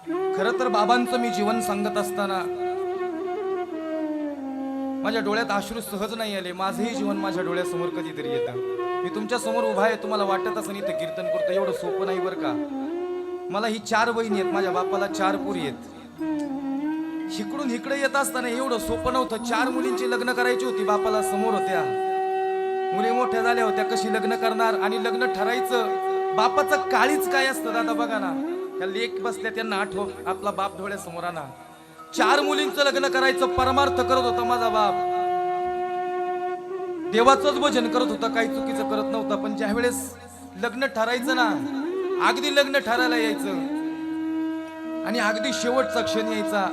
खरं तर बाबांचं मी जीवन सांगत असताना माझ्या डोळ्यात अश्रू सहज नाही आले. माझंही जीवन माझ्या डोळ्यासमोर कधीतरी येतं. मी तुमच्या समोर उभा आहे, तुम्हाला वाटत असं इथं कीर्तन करतो, एवढं सोपं नाही बरं का. मला ही 4 बहिणी आहेत, माझ्या बापाला 4 पुरी आहेत. इकडून इकडे येत असताना एवढं सोपं नव्हतं. 4 मुलींची लग्न करायची होती, बापाला समोर होत्या. मुली मोठ्या झाल्या होत्या, कशी लग्न करणार आणि लग्न ठरायचं. बापाचं काळीच काय असतं दादा बघा ना. त्या लेक बसल्या त्यांना आठव, आपला बाप डोळ्यासमोर आणा. 4 मुलींचं लग्न करायचं परमार्थ करत होता माझा बाप. देवाचंच भजन करत होता, काही चुकीचं करत नव्हता. पण ज्या वेळेस लग्न ठरायचं ना, अगदी लग्न ठरायला यायचं आणि अगदी शेवटचा क्षण यायचा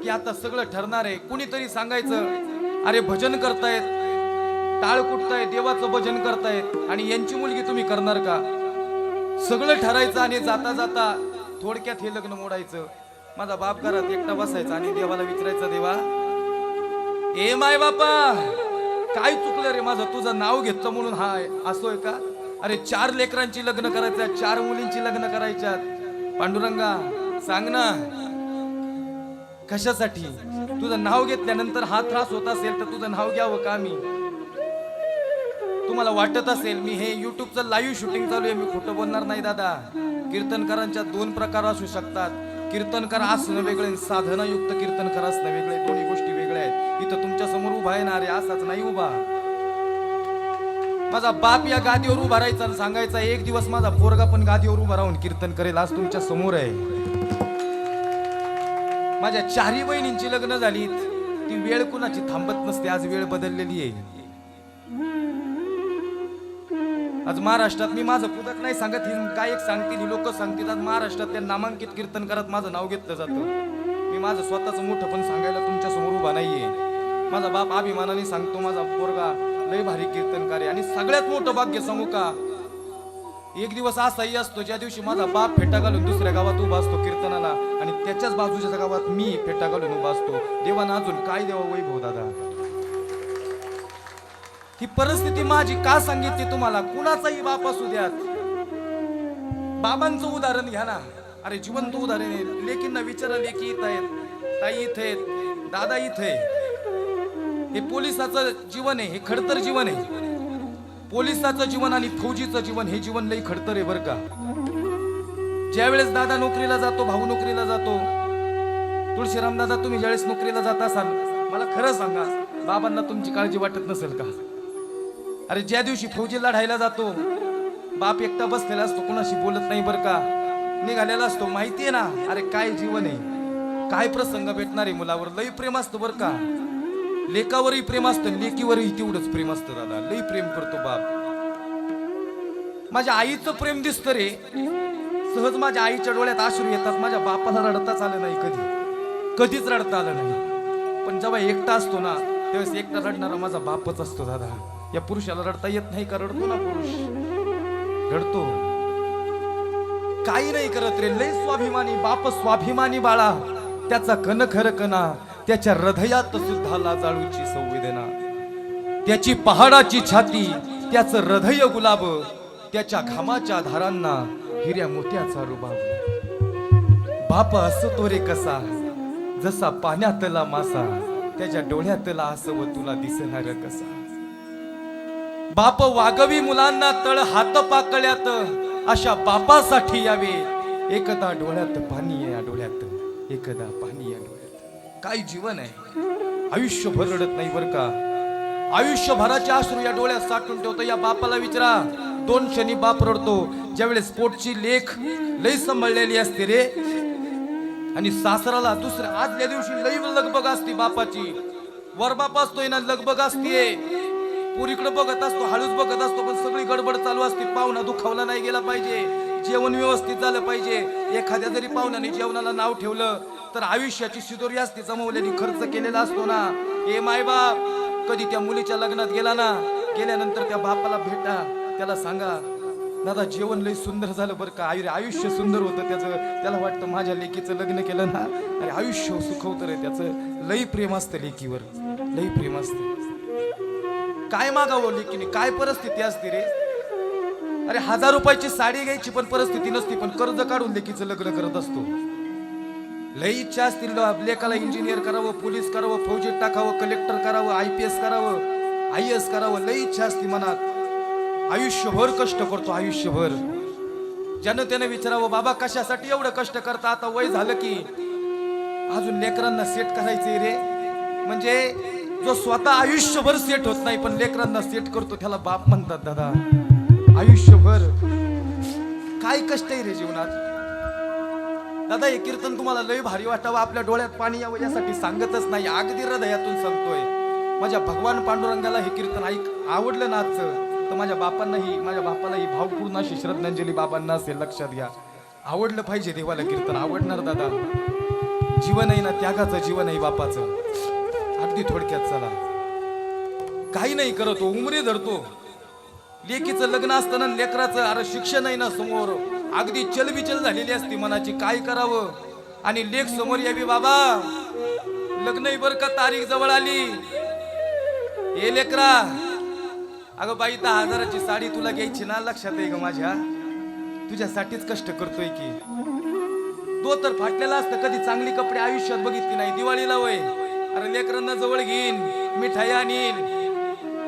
की आता सगळं ठरणार आहे. कुणीतरी सांगायचं, अरे भजन करतायत, टाळ कुटतायत, देवाचं भजन करतायत आणि यांची मुलगी तुम्ही करणार का. सगळं ठरायचं आणि जाता जाता थोडक्यात हे लग्न मोडायचं. माझा बाप घरात एकटा बसायचा आणि देवाला विचारायचा, देवा ए माय बापा काय चुकलं रे माझं, तुझं नाव घेतलं म्हणून हाय असोय का. अरे 4 लेकरांची लग्न करायच्या, 4 मुलींची लग्न करायच्यात. पांडुरंगा सांग ना कशासाठी. तुझं नाव घेतल्यानंतर हा त्रास होत असेल तर तुझं नाव घ्यावं का मी. तुम्हाला वाटत असेल मी हे युट्यूबचं लाईव्ह शूटिंग चालू आहे, मी खोटं बोलणार नाही दादा. कीर्तनकारांच्या 2 प्रकार असू शकतात. कीर्तनकार असणं वेगळे, साधनायुक्त कीर्तनकार असणं वेगळे, दोन्ही गोष्टी वेगळ्या आहेत. इथं तुमच्या समोर उभा आहे ना, रे असाच नाही उभा. माझा बाप या गादीवर उभा राहायचा आणि सांगायचा, एक दिवस माझा पोरगा पण गादीवर उभा राहून कीर्तन करेल. आज तुमच्या समोर आहे. माझ्या 4 बहिणींची लग्न झाली, ती वेळ कुणाची थांबत नसते. आज वेळ बदललेली आहे. आज महाराष्ट्रात मी माझं पुदक नाही सांगत, काय एक सांगतील ही लोक सांगतील. आज महाराष्ट्रात त्या नामांकित कीर्तन करत माझं नाव घेतलं जातं. मी माझं स्वतःच मोठं पण सांगायला तुमच्या समोर उभा नाहीये. माझा बाप अभिमानाने सांगतो, माझा पोरगा लय भारी कीर्तनकार आहे. आणि सगळ्यात मोठं भाग्य सांगू का, एक दिवस असाही असतो ज्या दिवशी माझा बाप फेटा घालून दुसऱ्या गावात उभा असतो कीर्तनाला आणि त्याच्याच बाजूच्या गावात मी फेटा घालून उभा असतो. देवानं अजून काय देवा वैभव दादा. ही परिस्थिती माझी का सांगितली तुम्हाला. कुणाचाही बाप असू द्यात, बाबांचं उदाहरण घ्या ना. अरे जिवंत उदाहरण आहे. लेकींना विचारा, लेकी इथं आहेत, ताई इथे आहेत, दादा इथे. हे पोलिसाचं जीवन आहे, हे खडतर जीवन आहे. पोलिसाचं जीवन आणि फौजीचं जीवन हे जीवन लई खडतर आहे बरं का. ज्या वेळेस दादा नोकरीला जातो, भाऊ नोकरीला जातो, तुळशीराम दादा तुम्ही ज्यावेळेस नोकरीला जात असाल, मला खरं सांगा बाबांना तुमची काळजी वाटत नसेल का. अरे ज्या दिवशी फौजी लढायला जातो, बाप एकटा बसलेला असतो, कुणाशी बोलत नाही बरं का, निघालेला असतो. माहितीये ना अरे काय जीवन आहे, काय प्रसंग भेटणार आहे. मुलावर लई प्रेम असतं बरं का, लेकावरही प्रेम असतं, लेकीवरही तेवढंच प्रेम असतं दादा. लई प्रेम करतो बाप. माझ्या आईचं प्रेम दिसतं रे. सहज माझ्या आईच्या डोळ्यात अश्रू येतात. माझ्या बापाला रडताच आलं नाही, कधीच रडता आलं नाही. पण जेव्हा एकटा असतो ना, त्यावेळेस एकटा रडणारा माझा बापच असतो दादा. या पुरुषाला रडता येत नाही का. रडतो ना पुरुष, रडतो, काही नाही करत रे. लय स्वाभिमानी बाप, स्वाभिमानी बाळा. त्याचा कणखर कणा, त्याच्या हृदयात सुद्धा लाजाळूची संवेदना. त्याची पहाडाची छाती, त्याचं हृदय गुलाब, त्याच्या घामाच्या धारांना हिऱ्या मोत्याचा रुबाब. बाप असतो रे कसा, जसा पाण्यातला मासा, त्याच्या डोळ्यातला असव तुला दिसणार कसा. बाप वागवी मुलांना तळ हात पाकळ्यात, अशा बापासाठी यावे एकदा डोळ्यात पाणी या डोळ्यात, एकदा पाणी या डोळ्यात. काय जीवन आहे. आयुष्यभर रडत नाही बरं का. आयुष्यभराचे अश्रू या डोळ्यात साठून ठेवतो. या बापाला विचारा, 2 क्षणी बाप रडतो. ज्यावेळेस पोटची लेख लई सांभाळलेली असते रे, आणि सासराला दुसऱ्या आदल्या दिवशी लई लगबग असते बापाची. वर बाप असतोय ना, लगबग असते. पुरीकडे बघत असतो, हळूच बघत असतो, पण सगळी गडबड चालू असते. पाहुणा दुखावला नाही गेला पाहिजे, जेवण व्यवस्थित झालं पाहिजे. एखाद्या जरी पाहुण्याने जेवणाला नाव ठेवलं तर आयुष्याची शिदोरी असते, जमवलेली खर्च केलेला असतो ना. ए माय बाप, कधी त्या मुलीच्या लग्नात गेला ना, गेल्यानंतर त्या बापाला भेटा, त्याला सांगा दादा जेवण लई सुंदर झालं बरं का, आयुष्य सुंदर होतं त्याचं. त्याला वाटतं माझ्या लेकीचं लग्न केलं ना, अरे आयुष्य सुखवतं रे त्याचं. लई प्रेम असतं लेकीवर, लई प्रेम असतं. काय मागावं लेकीने, काय परिस्थिती असते रे. अरे 1000 रुपयाची साडी घ्यायची पण परिस्थिती नसती, पण कर्ज काढून लेकीचं लग्न करत असतो. लई इच्छा असतील लेकाला इंजिनियर करावं, पोलीस करावं, फौजीत टाकावं, कलेक्टर करावं, IPS करावं, IAS करावं, लई इच्छा असती मनात. आयुष्यभर कष्ट करतो, आयुष्यभर. ज्यानं त्यानं विचारावं, बाबा कशासाठी एवढं कष्ट करता? आता वय झालं की अजून लेकरांना सेट करायचंय रे. म्हणजे जो स्वतः आयुष्यभर सेट होत नाही पण लेकरांना सेट करतो त्याला बाप म्हणतात दादा. आयुष्यभर काय कष्ट आहे रे जीवनात. दादा हे कीर्तन तुम्हाला लय भारी वाटावं, आपल्या डोळ्यात पाणी यावं यासाठी सांगतच नाही, अगदी हृदयातून सांगतोय. माझ्या भगवान पांडुरंगाला हे कीर्तन आवडलं ना आजचं, तर माझ्या बापालाही भावपूर्ण अशी श्रद्धांजली बाबांना असेल, लक्षात घ्या. आवडलं पाहिजे देवाला कीर्तन, आवडणार दादा. जीवन आहे ना त्यागाचं, जीवन आहे बापाचं. अगदी थोडक्यात चला, काही नाही करतो, उमरे धरतो. लेकीचं लग्न असताना लेकराचं अरे शिक्षण आहे ना समोर, अगदी चलबिचल झालेली असती मनाची, काय करावं. आणि लेख समोर यावी, बाबा लग्न बर का, तारीख जवळ आली. हे लेकरा, अगं बाई 10,000ची साडी तुला घ्यायची ना, लक्षात आहे ग माझ्या, तुझ्यासाठीच कष्ट करतोय की. तो तर फाटलेला असतं, कधी चांगली कपडे आयुष्यात बघितली नाही. दिवाळीला वय अरे लेकरांना जवळ घेईन, मिठाई आणीन,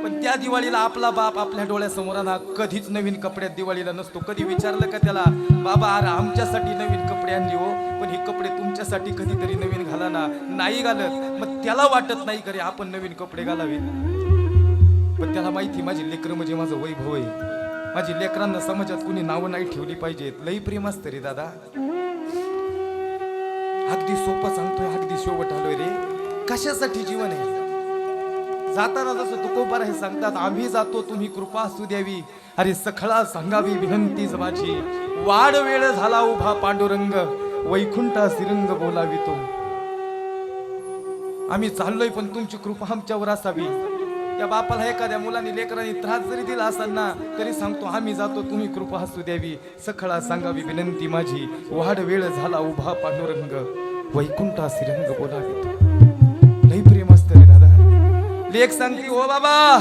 पण त्या दिवाळीला आपला बाप आपल्या डोळ्यासमोर ना कधीच नवीन कपड्यात दिवाळीला नसतो. कधी विचारलं का त्याला, बाबा अरे आमच्यासाठी नवीन कपडे आणली हो, पण हे कपडे तुमच्यासाठी कधीतरी नवीन घाला ना. नाही घालत, मग त्याला वाटत नाही करे आपण नवीन कपडे घालावे. पण त्याला माहिती माझी लेकरं म्हणजे माझं वैभव आहे. माझी लेकरांना समाजात कुणी नावं नाही ठेवली पाहिजेत. लई प्रेम असतं रे दादा. अगदी सोपं सांगतोय, अगदी शेवट आलोय रे. कशासाठी जीवन आहे? जाताना जसं तुकोबार हे सांगतात, आम्ही जातो तुम्ही कृपा असू द्यावी, अरे सखळा सांगावी विनंतीच माझी. वाढ वेळ झाला उभा पांडुरंग, वैकुंठा सिरंग बोलावी तो. आम्ही चाललोय पण तुमची कृपा आमच्यावर असावी. त्या बापाला एखाद्या मुलांनी लेकरांनी त्रास जरी दिला असेल ना तरी सांगतो, आम्ही जातो तुम्ही कृपा असू द्यावी, सखळा सांगावी विनंती माझी. वाढ वेळ झाला उभा पांडुरंग, वैकुंठा सिरंग बोलावी तो. लई प्रेम असतं रे दादा. लेक सांगते, हो बाबा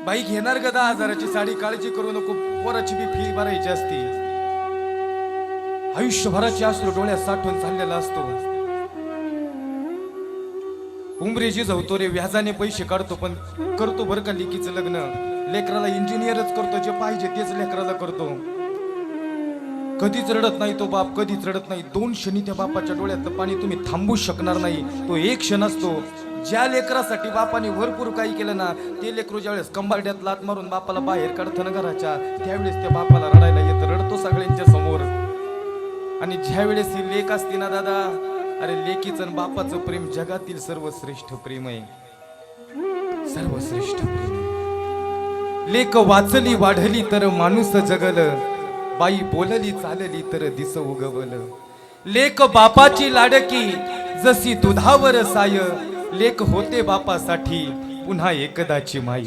बाई घेणार ग 10,000ची साडी, काळजी करू नको, पोराची बी फी भरायची असती. आयुष्यभराची अश्रू डोळ्यात साठवून चाललेला असतो. उमरेजी जवतो रे, व्याजाने पैसे काढतो, पण करतो बरं का लेकीचं लग्न. लेकराला इंजिनियरच करतो, जे पाहिजे तेच लेकराला करतो. कधीच रडत नाही तो बाप, कधीच रडत नाही. 2 क्षणी त्या बापाच्या डोळ्यातलं पाणी तुम्ही थांबू शकणार नाही. तो एक क्षण असतो ज्या लेकरासाठी बापाने भरपूर काही केलं ना, ते लेकरू ज्यावेळेस कंबारड्यात लात मारून बापाला बाहेर काढताना घराच्या, त्यावेळेस त्या बापाला रडायला येतं, रडतो सगळ्यांच्या समोर. आणि ज्यावेळेस ही लेक असते ना दादा, अरे लेकीचं आणि बापाचं प्रेम जगातील सर्वश्रेष्ठ प्रेम आहे, सर्वश्रेष्ठ प्रेम. लेक वाचली वाढली तर माणूस जगल, बाई बोलली चालली तर दिस उगवल. लेक बापाची लाडकी जशी दुधावर साय, लेक होते बापासाठी पुन्हा एकदाची माय.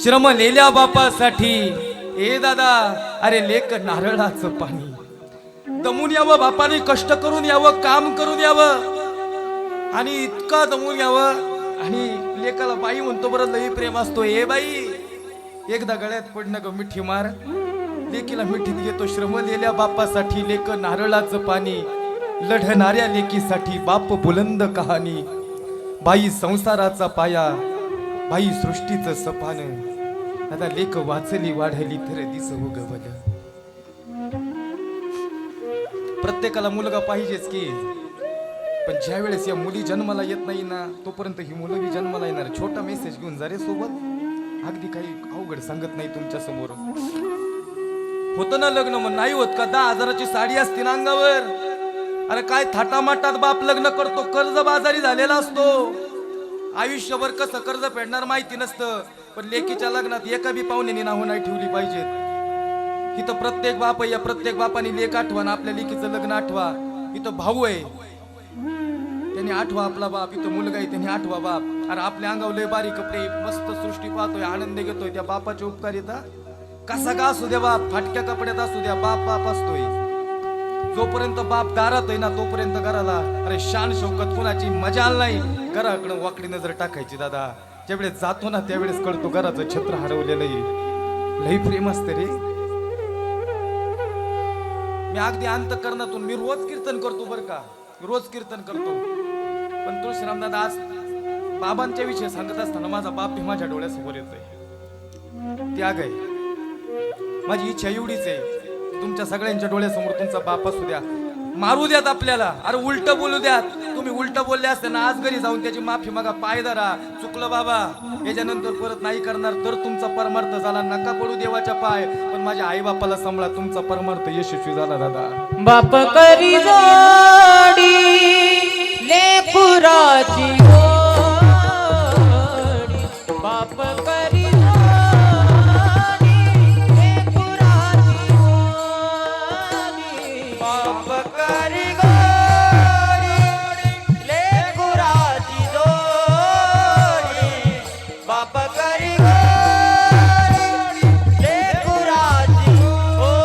श्रमलेल्या बापासाठी ए दादा, अरे लेक नारळाचं पाणी. दमून यावं बापाने, कष्ट करून यावं, काम करून यावं, आणि इतका दमून यावं. आणि लेकाला बाई म्हणतो, बरं लई प्रेम असतो. ए बाई एकदा गळ्यात पडणं ग मिठी मार. लेकीला मिठीत घेतो. श्रमलेल्या बापासाठी लेक नारळाचं पाणी, लढणाऱ्या लेकीसाठी बाप बुलंद कहाणी. बाई संसाराचा पाया, बाई सृष्टीचं सपान. आता लेक वाचली वाढली तर दिस उगवल. प्रत्येकाला मुलगा पाहिजेच की, पण ज्या वेळेस या मुली जन्माला येत नाही ना तोपर्यंत ही मुलं बी जन्माला येणार. छोटा मेसेज घेऊन जा रे सोबत, अगदी काही अवघड सांगत नाही तुमच्या समोर. होतं ना लग्न, मग नाही होत का? 10,000ची साडी असते ना अंगावर, अरे काय थाटामाटात बाप लग्न करतो, कर्ज बाजारी झालेला असतो. आयुष्यभर कसं कर्ज फेडणार माहिती नसतं. पण लेकीच्या लग्नात एका बी पाहुण्याने नाव नाही ठेवली पाहिजेत. इथं प्रत्येक बाप, या प्रत्येक बापाने लेक आठवा ना आपल्या लेकीचं लग्न आठवा. इथं भाऊ आहे त्यांनी आठवा आपला बाप, इथं मुलगा आहे त्यांनी आठवा बाप. अरे आपल्या अंगावर लय बारी कपडे, मस्त सृष्टी पाहतोय, आनंद घेतोय, त्या बापाचे उपकार येतात. कसा का असू द्या बाप, फाटक्या कपड्यात असू द्या, बाप बाप असतोय. जोपर्यंत बाप दारात आहे ना तोपर्यंत घराला अरे शान शौकत कुणाची मजाल नाही. घराकडं वाकडी नजर टाकायची दादा. ज्यावेळेस जातो ना त्यावेळेस कळतो घराचं छत्र हरवलेलं आहे. लई प्रेम असतं रे. मी अगदी अंतःकरणातून मी रोज कीर्तन करतो बरं का, रोज कीर्तन करतो. पण तुळशीराम दादा आज बाबांच्या विषयी सांगत असताना माझा बाप भी माझ्या डोळ्यासमोर येतोय. त्याग आहे. माझी इच्छा एवढीच आहे, तुमच्या सगळ्यांच्या डोळ्यासमोर तुमचा बाप असू द्या. मारू द्यात आपल्याला, अरे उलट बोलू द्यात. तुम्ही उलट बोलले असते ना, आज घरी जाऊन त्याची माफी मागा, पाय धरा, चुकलं बाबा, याच्यानंतर परत नाही करणार, तर तुमचा परमार्थ झाला. नका पडू देवाच्या पाय, पण माझ्या आई बापाला सांभाळा, तुमचा परमार्थ यशस्वी झाला दादा. बाप करी जोडी लेपुराची गोडी, बाप करी जोडी लेपुराची गोडी, बाप करी गोडी लेपुराची जोडी, बाप करी गोडी लेपुराची गोडी.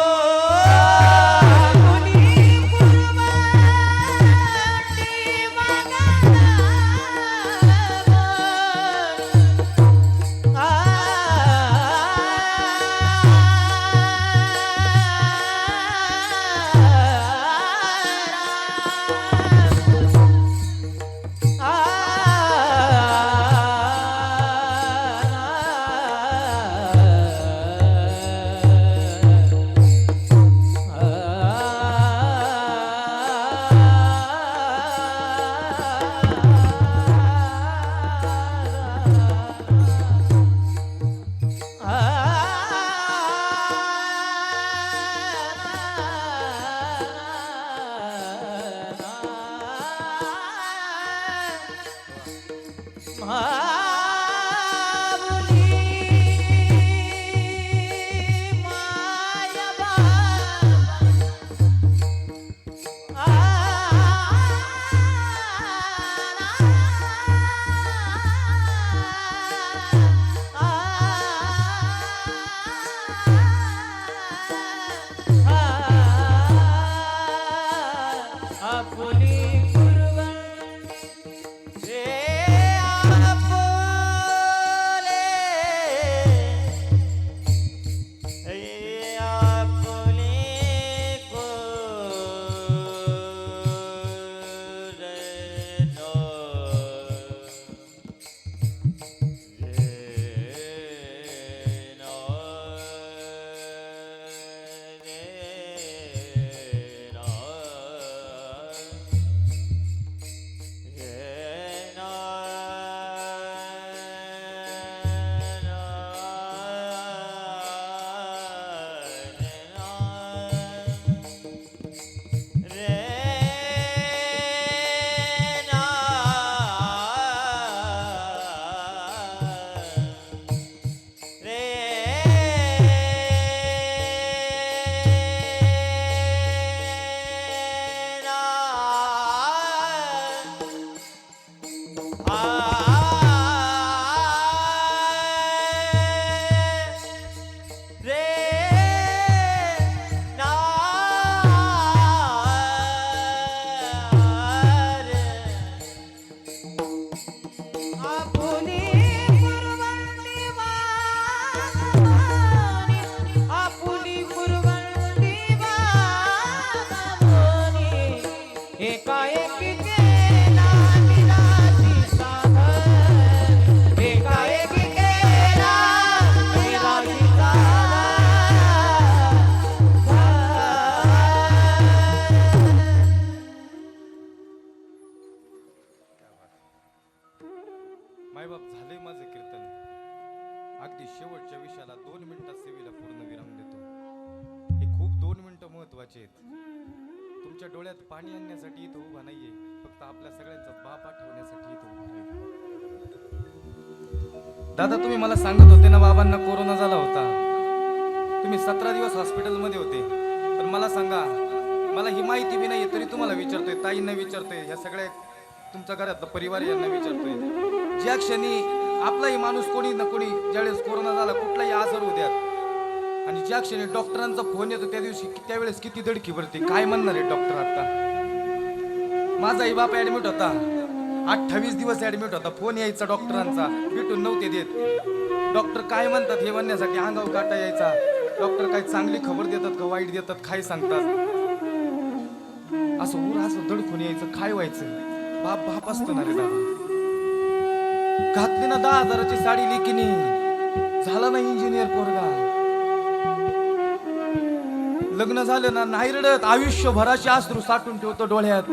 मायबाप झाले माझे कीर्तन. अगदी शेवटच्या विषयाला 2 मिनिटात सेवेला पूर्ण विराम देतो. हे खूप 2 मिनिटं महत्वाचे आहेत. तुमच्या डोळ्यात पाणी आणण्यासाठी इथं उभा नाहीये, फक्त आपल्या सगळ्यांचा बाप आठवण्यासाठी इथं उभा आहे. दादा तुम्ही मला सांगत होते ना, बाबांना कोरोना झाला होता. तुम्ही 17 दिवस हॉस्पिटलमध्ये होते. पण मला सांगा, मला ही माहिती बी नाहीये तरी तुम्हाला विचारतोय, ताईंना विचारतोय, ह्या सगळ्या तुमच्या घरातला परिवार यांना विचारतोय. ज्या क्षणी आपलाही माणूस कोणी ना कोणी ज्यावेळेस कोरोना झाला, कुठलाही आजार होऊ द्यात, आणि ज्या क्षणी डॉक्टरांचा फोन येतो त्या दिवशी त्यावेळेस किती धडकी भरते. काय म्हणणार आहे डॉक्टर? आता माझाही बाप ऍडमिट होता, 28 दिवस ऍडमिट होता. फोन यायचा डॉक्टरांचा, भेटून नव्हते देत. डॉक्टर काय म्हणतात हे म्हणण्यासाठी अंगावर काटा यायचा. डॉक्टर काय चांगली खबर देतात का वाईट देतात काय सांगतात. असं उर असं दडकून यायचं, काय व्हायचं? बाप बाप असतो ना रे दादा. घातली ना 10,000ची साडी लेकीनी, झाला ना इंजिनियर पोरगा. लग्न झालं ना, नाही रडत, आयुष्यभराचे अश्रू साठून ठेवतो डोळ्यात.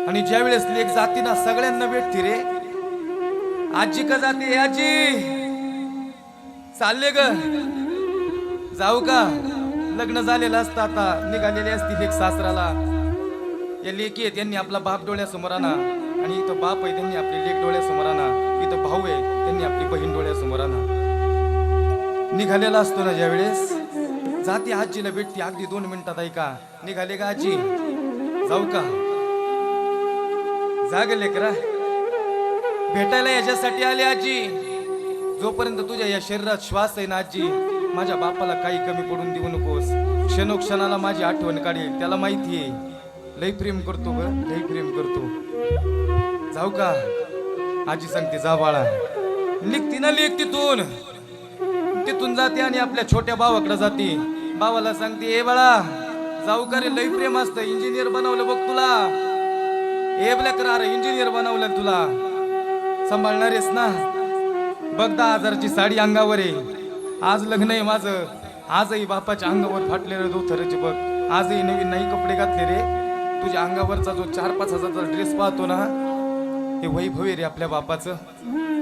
आणि ज्या वेळेस लेक जाती ना, सगळ्यांना भेटती रे. आजी का जाते? आजी चालले ग, जाऊ का? लग्न झालेलं असतं, आता निघालेली असती लेक सासराला. या लेकी आहेत, त्यांनी आपला बाप डोळ्यासमोर आणा, आणि इथं बाप आहे त्यांनी आपली लेक डोळ्यासमोर आणा. इथं भाऊ आहे त्यांनी आपली बहीण डोळ्यासमोर आणा. निघालेला असतो ना ज्या वेळेस, जाती आजीला भेटती, अगदी 2 मिनिटात. ऐका, निघाले का आजी? जाऊ का? जाग लेकरा, भेटायला याच्यासाठी आले आजी. जोपर्यंत तुझ्या या शरीरात श्वास आहे ना आजी, माझ्या बापाला काही कमी पडून देऊ नकोस. क्षणोक्षणाला माझी आठवण काढेल, त्याला माहिती आहे लई प्रेम करतो ग, लई प्रेम करतो. जाऊ का? आजी सांगते जा बाळा. निघती ना लेक तिथून, तिथून जाते आणि आपल्या छोट्या भावाकडे जाते. भावाला सांगते ए बाळा, जाऊ का रे? लई प्रेम असतं, इंजिनियर बनवलं बघ तुला. ए ब्लॅक रा, इंजिनियर बनवलं तुला, सांभाळणार आहेस ना? बघ 10,000ची साडी अंगावर आहे. आज लग्न आहे माझं, आजही बापाच्या अंगावर फाटलेले धोतरचे बघ, आजही नवीन नाही कपडे घातले रे. तुझ्या अंगावरचा जो 4-5 हजारचा ड्रेस पाहतो ना, हे वैभव आहे रे आपल्या बापाचं.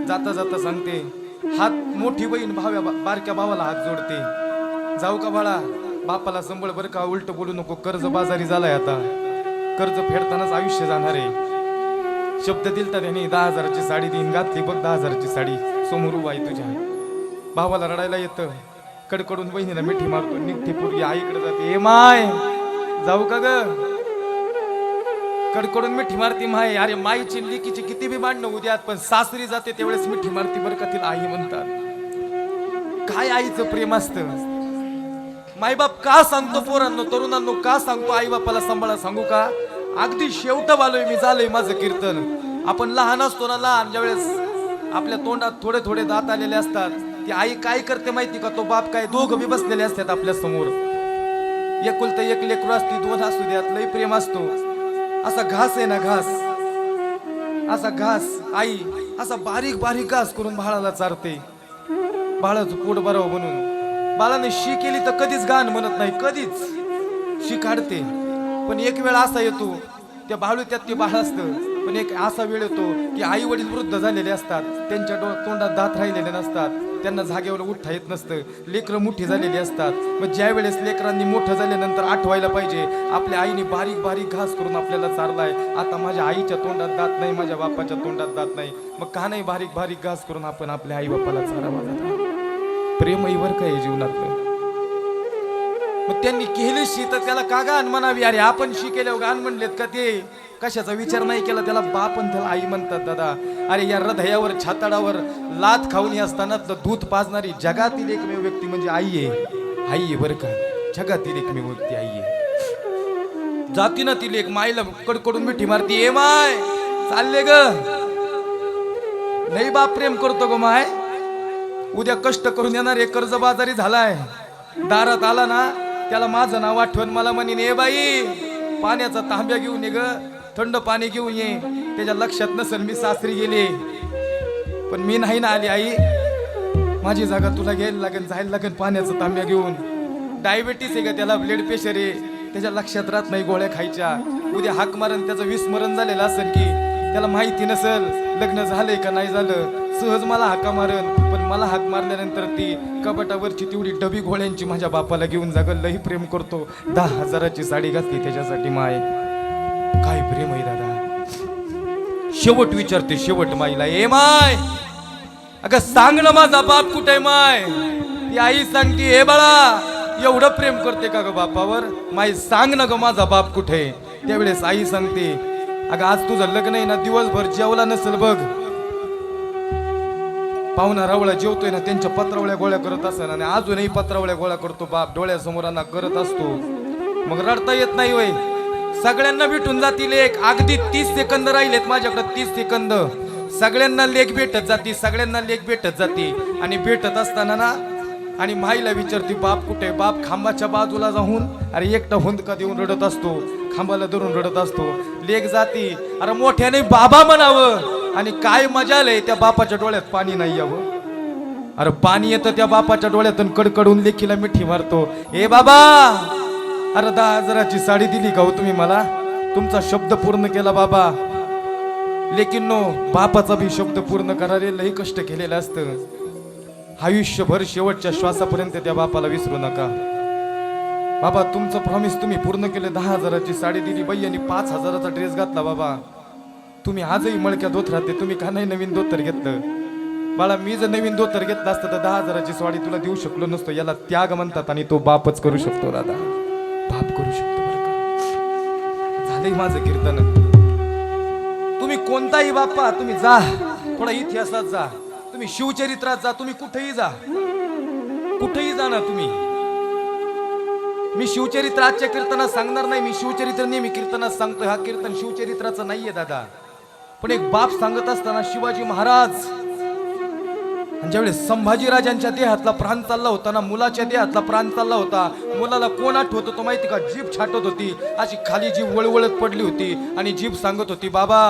जाता जाता सांगते, हात मोठी बहीण भाव्या बारक्या भावाला हात जोडते. जाऊ का बाळा? बापाला संबळ बरं का, उलट बोलू नको, कर्ज बाजारी झालाय आता, कर्ज फेडतानाच आयुष्य जाणार आहे. शब्द दिलता त्याने, 10,000ची साडी देईन. घातली बघ 10,000ची साडी, समोर उभा आहे तुझ्या. भावाला रडायला येतं, कडकडून बहिणीला मिठी मारतो. निघते पोरगी आईकडे जाते. ए माय, जाऊ का ग? कडकडून मिठी मारती माय. अरे माईची लेकीची किती बी भांडणं उद्यात, पण सासरी जाते त्यावेळेस मिठी मारती बरं का, तिला आई म्हणतात. काय आईचं प्रेम असतं. मायबाप का सांगतो पोरांनो, तरुणांनो का सांगतो आई बापाला सांभाळा? सांगू का? अगदी शेवट आलोय मी, झालंय माझं कीर्तन. आपण लहान असतो ना, लहान ज्यावेळेस आपल्या तोंडात थोडे थोडे दात आलेले असतात, ती आई काय करते माहिती का? तो बाप काय, दोघं बी बसलेले असतात आपल्या समोर. एकुलतं एक लेकरू असते, 2 असू द्यात, लई प्रेम असतो. असा घास आहे ना, घास, असा घास आई असा बारीक बारीक घास करून बाळाला चारते, बाळाचं पोट भरावं म्हणून. बाळाने शी केली तर कधीच गाण म्हणत नाही, कधीच शी काढते. पण एक वेळ असा येतो, त्या बाळू त्यात ते बाळ असतं, पण एक असा वेळ येतो की आई वडील वृद्ध झालेले असतात, त्यांच्या तोंडात दात राहिलेले नसतात, त्यांना जागेवर उठता येत नसतं, लेकरं मोठी झालेली असतात. मग ज्या वेळेस लेकरांनी मोठं झाल्यानंतर आठवायला पाहिजे, आपल्या आईने बारीक बारीक घास करून आपल्याला चारलाय. आता माझ्या आईच्या तोंडात दात नाही, माझ्या बापाच्या तोंडात दात नाही, मग का नाही बारीक बारीक घास करून आपण आपल्या आई बापाला चारावा? प्रेमही वर काय जीवनातलं. मग त्यांनी केली शी तर त्याला का गाण म्हणावी? अरे आपण शी केल्यावर गाण म्हणलेत का? ते कशाचा विचार नाही केला, त्याला बाप आणि त्याला आई म्हणतात दादा. अरे या हृदयावर छाताडावर लात खाऊन असताना दूध पाजणारी जगातील एकमेव व्यक्ती म्हणजे आई आहे. आई आहे बरं का, जगातील एकमेव व्यक्ती आई आहे. जाती ना ती लेक माईला कडकडून मिठी मारती. ए माय, चालले ग, लई बाप प्रेम करतो ग माय. उद्या कष्ट करून येणार, एक कर्ज बाजारी झालाय, दारात आला ना, त्याला माझं नाव आठवण, मला म्हणेन ए बाई पाण्याचा तांब्या घेऊन ये ग, थंड पाणी घेऊन ये. त्याच्या लक्षात नसेल मी सासरी गेले, पण मी नाही ना आली. आई माझी जागा तुला घ्यायला लागेल, जायला लागेल पाण्याचा तांब्या घेऊन. डायबिटीस आहे का त्याला, ब्लड प्रेशर आहे, त्याच्या लक्षात राहत नाही गोळ्या खायच्या. उद्या हाक मारण त्याचं विस्मरण झालेलं असेल की त्याला माहिती नसेल लग्न झालंय का नाही झालं. सहज मला हाका मारण, पण मला हाक मारल्यानंतर ती कपाटावरची तेवढी डबी घोड्यांची माझ्या बापाला घेऊन जागं. लई प्रेम करतो, 10,000ची साडी घातली त्याच्यासाठी माय. काय प्रेम आहे दादा. शेवट विचारते, शेवट माईला, ए माय अगं सांग ना माझा बाप कुठे माय? ती आई सांगते, ए बाळा एवढं प्रेम करते का ग बापावर? माई सांग ना ग माझा बाप कुठे? त्यावेळेस आई सांगते, अगं आज तुझं लग्न आहे ना, दिवसभर जेवला नसेल बघ, पाहुणा रावळा जेवतोय ना, त्यांच्या पत्रावळ्या गोळ्या करत असताना, आणि अजूनही पत्रावळ्या गोळ्या करतो बाप, डोळ्यासमोरांना करत असतो. मग रडता येत नाही वय. सगळ्यांना भेटून जातील एक, अगदी 30 सेकंद राहिलेत माझ्याकडे, 30 सेकंद. सगळ्यांना लेख भेटत जाती, सगळ्यांना लेख भेटत जाती. आणि भेटत असताना ना, आणि माईला विचारते बाप कुठे? बाप खांबाच्या बाजूला जाऊन, अरे एकटा हुंदका देऊन रडत असतो. खांबाला धरून रडत असतो. लेक जाती, अरे मोठ्याने बाबा म्हणावं आणि काय मजा आलंय त्या बापाच्या डोळ्यात पाणी नाही यावं. अरे पाणी येतं त्या बापाच्या डोळ्यातून, कडकडून लेकीला मिठी मारतो. ए बाबा, अरे 10,000ची साडी दिली का हो तुम्ही मला? तुमचा शब्द पूर्ण केला बाबा. लेकिन बापाचा भी शब्द पूर्ण करायला लई कष्ट केलेलं असतं. आयुष्यभर शेवटच्या श्वासापर्यंत त्या बापाला विसरू नका. बाबा तुमचं प्रॉमिस तुम्ही पूर्ण केलं. 10,000ची साडी दिली बाई आणि 5,000चा ड्रेस घातला. बाबा तुम्ही आजही मळक्यात होत राहते, तुम्ही का नाही नवीन धोतर घेतलं? बाळा मी जर नवीन धोतर घेतलं असतं तर 10,000ची साडी तुला देऊ शकलो नसतो. याला त्याग म्हणतात आणि तो बापच करू शकतो दादा, बाप करू शकतो बरं का. झालंय माझं कीर्तन. तुम्ही कोणताही बाप्पा तुम्ही जा, थोडा इतिहासात जा, तुम्ही शिवचरित्रात जा, तुम्ही कुठेही जा, कुठेही जा ना तुम्ही. मी शिवचरित्र आजच्या कीर्तनात सांगणार नाही. मी शिवचरित्र नेहमी कीर्तनात सांगतो. हा कीर्तन शिवचरित्राचं नाहीये दादा. पण एक बाप सांगत असताना शिवाजी महाराज आणि ज्यावेळेस संभाजी राजांच्या देहातला प्राण चालला होता ना, मुलाच्या देहातला प्राण चालला होता. मुलाला कोण आठवत होतो माहिती का? जीभ छाटत होती, अशी खाली जीभ वळवळत पडली होती आणि जीभ सांगत होती बाबा.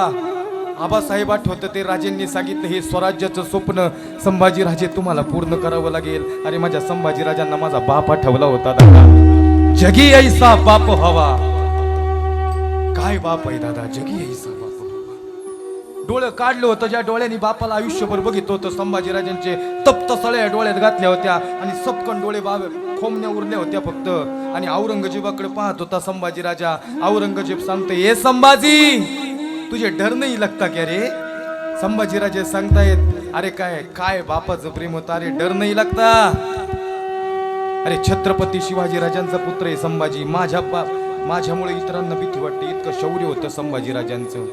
आबासाहेब आठवत ते राजेंनी सांगितलं हे स्वराज्याचं स्वप्न संभाजी राजे तुम्हाला पूर्ण करावं लागेल. अरे माझ्या संभाजी राजांना माझा बाप आठवला होता दादा. जगी ऐसा बाप हवा. काय बाप आहे दादा, जगी ऐसा बाप. डोळं काढलं होतं ज्या डोळ्यांनी बापाला आयुष्यभर बघितलं होतं. संभाजीराजांचे तप्त सळ्या डोळ्यात घातल्या होत्या आणि सपकन डोळे खोमण्या उरल्या होत्या फक्त. आणि औरंगजेबाकडे पाहत होता संभाजीराजा. औरंगजेब सांगते हे संभाजी तुझे डर नाही लगता क्या रे? संभाजीराजे सांगतायत अरे काय काय बापाचं प्रेम होतं, अरे डर नाही लगता. अरे छत्रपती शिवाजीराजांचा पुत्र आहे संभाजी. माझ्यामुळे इतरांना भीती वाटते. इतकं शौर्य होतं संभाजीराजांचं.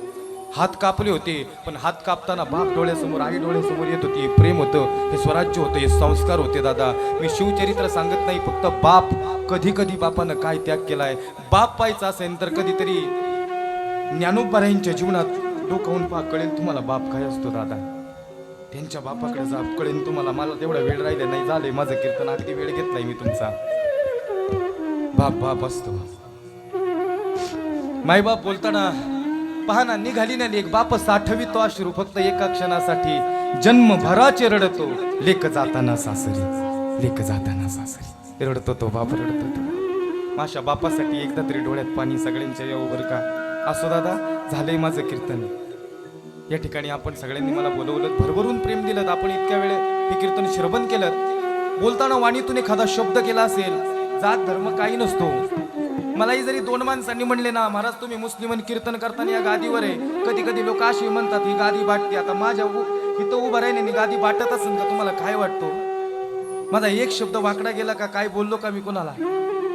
हात कापले होते पण हात कापताना बाप डोळ्यासमोर आई डोळ्यासमोर येत होती. प्रेम होतं, हे स्वराज्य होतं, हे संस्कार होते दादा. मी शिवचरित्र सांगत नाही, फक्त बाप कधी कधी बापानं काय त्याग केलाय. बाप पाहायचा असेल तर कधीतरी ज्ञानोबारायांच्या जीवनात डोकावून पहा, कळेल तुम्हाला बाप काय असतो दादा. त्यांच्या बापाकडे जा, कळेल तुम्हाला. मला तेवढा वेळ राहिला नाही, झालंय माझं कीर्तन, अगदी वेळ घेतलाय मी तुमचा. बाप बाप असतो. मायबाप बोलताना पहा ना, निघाली ना लेक, बाप साठवितो अश्रू फक्त एका क्षणासाठी. जन्मभराचे रडतो लेक जाताना सासरी, लेक जाताना सासरी. रडतो तो बाप, रडतो तो. माझ्या बापासाठी एकदा तरी डोळ्यात पाणी सगळ्यांच्या यावं बरं का. असो दादा, झालंय माझं कीर्तन. या ठिकाणी आपण सगळ्यांनी मला बोलवलं, भरभरून प्रेम दिलं. आपण इतक्या वेळ हे कीर्तन श्रवण केलं. बोलताना वाणीतून एखादा शब्द केला असेल, जात धर्म काही नसतो. मलाही जरी 2 माणसांनी म्हणले ना महाराज तुम्ही मुस्लिम कीर्तन करताना या गादीवर आहे, कधी कधी लोक अशी म्हणतात ही गादी बाटते. आता माझ्या इथं उभं राहिने गादी बाटत असेल का तुम्हाला काय वाटतो? माझा एक शब्द वाकडा गेला का? काय बोललो का मी कोणाला?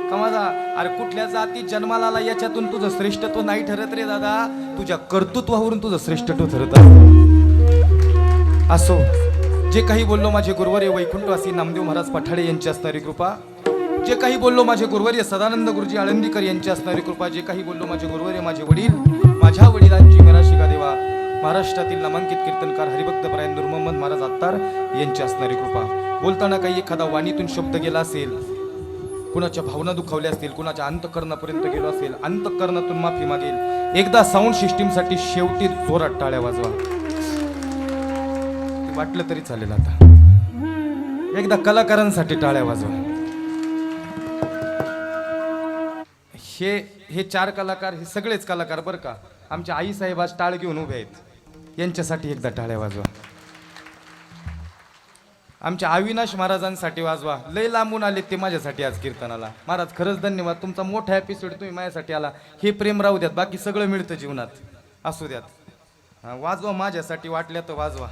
का माझा अरे कुठल्या जाती जन्माला आला याच्यातून तुझं श्रेष्ठत्व नाही ठरत रे दादा, तुझ्या कर्तृत्वावरून तुझं श्रेष्ठत्व ठरत असो. जे काही बोललो माझे गुरुवर्य वैकुंठवासी नामदेव महाराज पठाडे यांची असणारी कृपा, जे काही बोललो माझे गुरुवर्य सदानंद गुरुजी आळंदीकर यांची असणारी कृपा, जे काही बोललो माझे गुरुवर्य माझे वडील, माझ्या वडिलांची मेरा शिगा देवा महाराष्ट्रातील नामांकित कीर्तनकार हरिभक्त परायण नूर मोहम्मद महाराज अत्तार यांची असणारी कृपा. बोलताना काही एखादा वाणीतून शब्द गेला असेल, कुणाच्या भावना दुखावल्या असतील, कुणाच्या अंतःकरणापर्यंत गेलो असेल, अंतःकरणातून माफी मागेल. एकदा साऊंड सिस्टीमसाठी शेवटी जोरात टाळ्या वाजवा. वाटलं तरी चालेल. आता एकदा कलाकारांसाठी टाळ्या वाजवा. हे 4 कलाकार, हे सगळेच कलाकार बरं का. आमच्या आई साहेब आज टाळ घेऊन उभे आहेत, यांच्यासाठी एकदा टाळ्या वाजवा. आमच्या अविनाश महाराजांसाठी वाजवा. लय लांबून आले ते माझ्यासाठी आज कीर्तनाला. महाराज खरंच धन्यवाद, तुमचा मोठा एपिसोड तुम्ही माझ्यासाठी आला. हे प्रेम राहू द्यात, बाकी सगळं मिळतं जीवनात, असू द्यात. वाजवा माझ्यासाठी, वाटल्या तर वाजवा.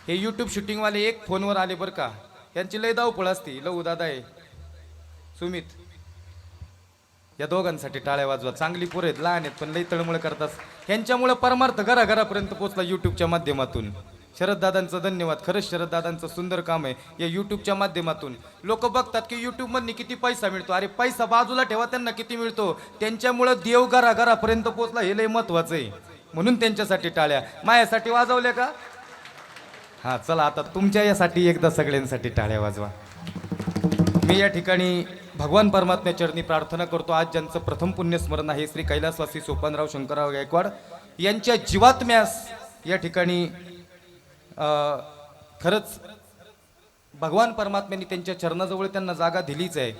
हे यूट्यूब शूटिंगवाले एक फोनवर आले बरं का, यांची लय धावपळ असती. लहू दादा आहे, सुमित, या दोघांसाठी टाळ्या वाजवा. चांगली पोरं आहेत, लहान आहेत पण लई तळमळ करतात. यांच्यामुळे परमार्थ घराघरापर्यंत पोहोचला यूट्यूबच्या माध्यमातून. शरद दादांचं धन्यवाद. खरंच शरद दादांचं सुंदर काम आहे. या यूट्यूबच्या माध्यमातून लोक बघतात की यूट्यूबमधनी किती पैसा मिळतो. अरे पैसा बाजूला ठेवा, त्यांना किती मिळतो. त्यांच्यामुळे देव घराघरापर्यंत पोहोचला, हे लय महत्वाचं आहे. म्हणून त्यांच्यासाठी टाळ्या. माझ्यासाठी वाजवल्या का? हा चला, आता तुमच्या यासाठी एकदा सगळ्यांसाठी टाळ्या वाजवा. मी या ठिकाणी भगवान परमात्म्या चरणी प्रार्थना करतो. आज ज्यांचं प्रथम पुण्यस्मरण आहे श्री कैलासवासी सोपानराव शंकरराव गायकवाड यांच्या जीवात्म्यास या ठिकाणी खरंच भगवान परमात्म्यांनी त्यांच्या चरणाजवळ त्यांना जागा दिलीच आहे.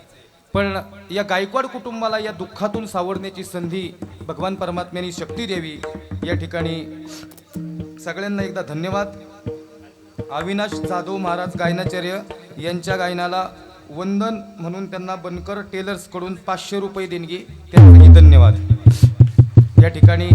पण या गायकवाड कुटुंबाला या दुःखातून सावरण्याची संधी भगवान परमात्म्यांनी शक्ती द्यावी. या ठिकाणी सगळ्यांना एकदा धन्यवाद. अविनाश जाधव महाराज गायनाचार्य यांच्या गायनाला वंदन म्हणून त्यांना बनकर टेलर्स कडून 500 रुपये देणगी, त्यांनाही धन्यवाद. या ठिकाणी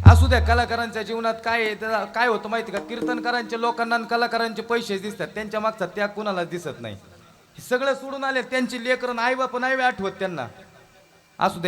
असू द्या, कलाकारांच्या जीवनात काय आहे, काय होतं माहिती का, कीर्तनकारांच्या लोकांना आणि कलाकारांचे पैसे दिसतात, त्यांच्या मागचा त्याग कुणाला दिसत नाही. हे सगळं सोडून आले त्यांची लेकरं आई बाप नाही आठवत त्यांना. असू द्या.